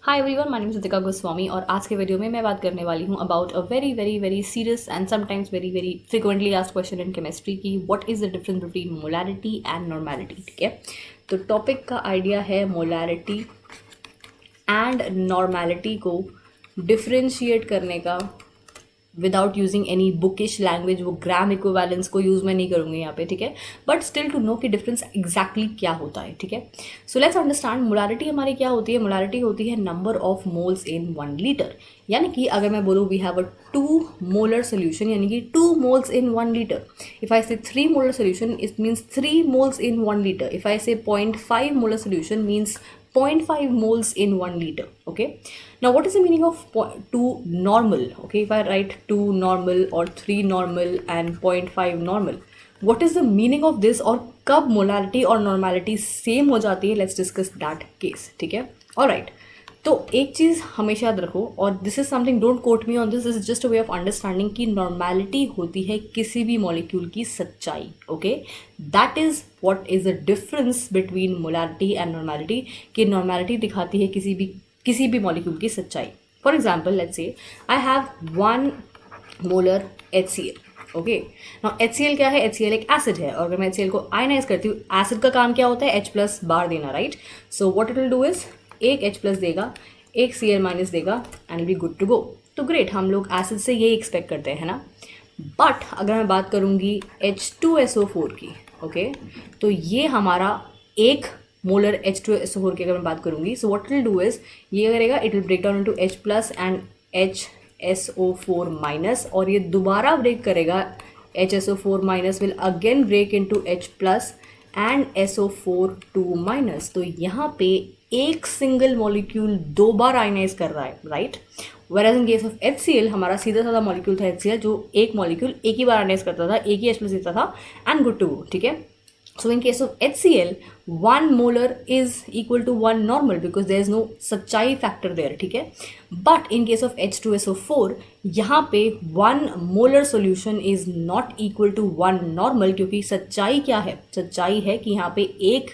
Hi everyone, my name is Ritika Goswami और आज के वीडियो में मैं बात करने वाली हूँ about a very very very serious and sometimes very very frequently asked question in chemistry की what is the difference between molarity and normality. ठीक है, तो टॉपिक का आइडिया है मोलैरिटी एंड नॉर्मेलिटी को डिफ्रेंशिएट करने का without using any bookish language. वो ग्राम इक्विवेलेंस को यूज़ मैं नहीं करूँगी यहाँ पे, ठीक है, बट स्टिल टू नो कि डिफरेंस एग्जैक्टली क्या होता है। ठीक है, सो लेट्स अंडरस्टैंड मोलैरिटी हमारी क्या होती है। मोलैरिटी होती है number of moles in 1 litre, यानी कि अगर मैं बोलूँ we have a 2 molar solution, यानी कि 2 moles in 1 litre. If I say 3 molar solution it means 3 moles in 1 litre. If I say 0.5 molar solution means 0.5 moles in 1 liter. Okay, now what is the meaning of 2 normal? Okay, if I write 2 normal or 3 normal and 0.5 normal, what is the meaning of this? और कब molarity और normality same हो जाती है? Let's discuss that case. ठीक है, alright. तो एक चीज़ हमेशा याद रखो, और this is something, don't quote me on this is just a way of understanding कि नॉर्मेलिटी होती है किसी भी मॉलिक्यूल की सच्चाई। Okay, that is what is the difference between molarity and normality, कि नॉर्मेलिटी दिखाती है किसी भी मॉलिक्यूल की सच्चाई। For example let's say I have 1 molar HCl। Okay, now HCl क्या है? HCl एक एसिड है, और अगर मैं HCl को आयनाइज करती हूँ, एसिड का काम क्या होता है? H+ बार देना, right? So what it will do is एक H+ देगा, एक Cl- देगा and be good to go. तो ग्रेट, हम लोग एसिड से यही एक्सपेक्ट करते हैं, है ना। बट अगर मैं बात करूँगी H2SO4 की, ओके, तो ये हमारा 1 मोलर H2SO4 की अगर मैं बात करूँगी, so what will do is ये करेगा, it will break down into H+ and HSO4-, और ये दोबारा ब्रेक करेगा, HSO4- will again break into H+ and SO4-। तो यहाँ पे एक सिंगल मॉलिक्यूल 2 बार आयनाइज कर रहा है, right. Whereas in case of HCl हमारा सीधा साधा मॉलिक्यूल था HCl, जो एक मॉलिक्यूल एक ही बार आयनाइज करता था, एक ही H+ देता था एंड गुड टू गो। ठीक है, so in case of HCl 1 molar is equal to 1 normal because there is no सच्चाई फैक्टर there। ठीक है, but in case of H2SO4 यहाँ पे 1 molar solution is not equal to 1 normal, क्योंकि सच्चाई क्या है? सच्चाई है कि यहाँ पे एक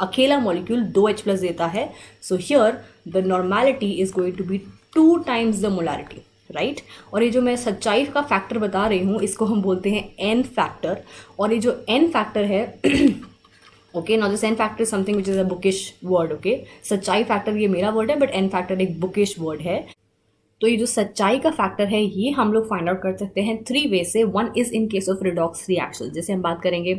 अकेला मॉलिक्यूल 2 H+ देता है। So here the normality is going to be 2 times the molarity, right. और ये जो मैं सच्चाई का फैक्टर बता रही हूँ, इसको हम बोलते हैं एन फैक्टर। और ये जो एन फैक्टर है okay, now this N factor is something which is a bookish word. Okay, सच्चाई फैक्टर ये मेरा वर्ड है, बट एन फैक्टर एक बुकिश वर्ड है। तो ये जो सच्चाई का फैक्टर है ये हम लोग फाइंड आउट कर सकते हैं 3 वे से। 1 is in case of redox reaction, जैसे हम बात करेंगे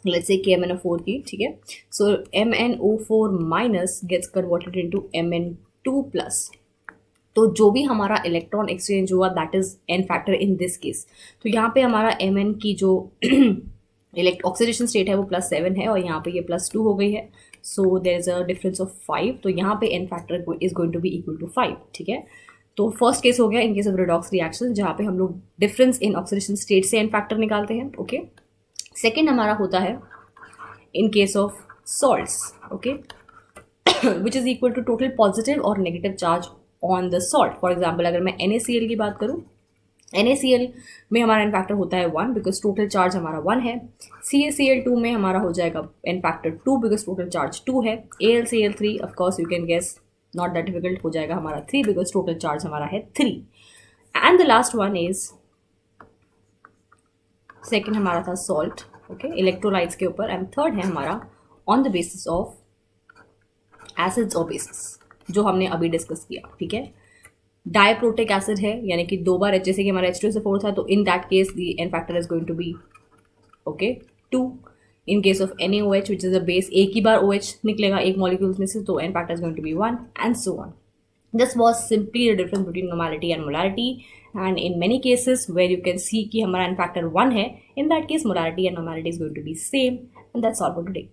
लेट्स से KMnO4 की। ठीक है, सो MnO4- gets converted into Mn2+। तो जो भी हमारा इलेक्ट्रॉन एक्सचेंज हुआ that is an factor in this case. तो यहाँ पे हमारा Mn की जो ऑक्सीडेशन स्टेट है वो +7 है, और यहाँ पे ये +2 हो गई है। So there is a difference of 5, तो यहाँ पे N factor is going to be equal to 5। ठीक है, तो फर्स्ट केस हो गया in case of redox reaction, जहाँ पे हम लोग डिफरेंस इन ऑक्सीडेशन स्टेट से एन फैक्टर निकालते हैं। ओके, सेकेंड हमारा होता है in case of salts, okay, which is equal to total positive और negative charge on the salt. For example अगर मैं NaCl की बात करूँ, NaCl में हमारा एन फैक्टर होता है 1 बिकॉज टोटल चार्ज हमारा 1 है। CaCl2 में हमारा हो जाएगा N factor 2 because total charge 2 है। AlCl3 of course you can guess, not that difficult, हो जाएगा हमारा 3 बिकॉज टोटल चार्ज हमारा है 3। And the last one is second हमारा था सॉल्ट, ओके, इलेक्ट्रोलाइट्स के ऊपर, एंड थर्ड है हमारा on the basis of acids और बेसिस, जो हमने अभी डिस्कस किया। ठीक है, डाइप्रोटिक एसिड है, यानी कि 2 बार जैसे कि हमारा H2SO4 था, तो in that case the N factor is going to be okay 2। In case of NaOH which is a base, एक ही बार OH निकलेगा एक मॉलिक्यूल में से, तो N factor is going to be 1 and so on. This was simply the difference between normality and molarity, and in many cases where you can see कि हमारा n factor 1 है, in that case molarity and normality is going to be same, and that's all for today.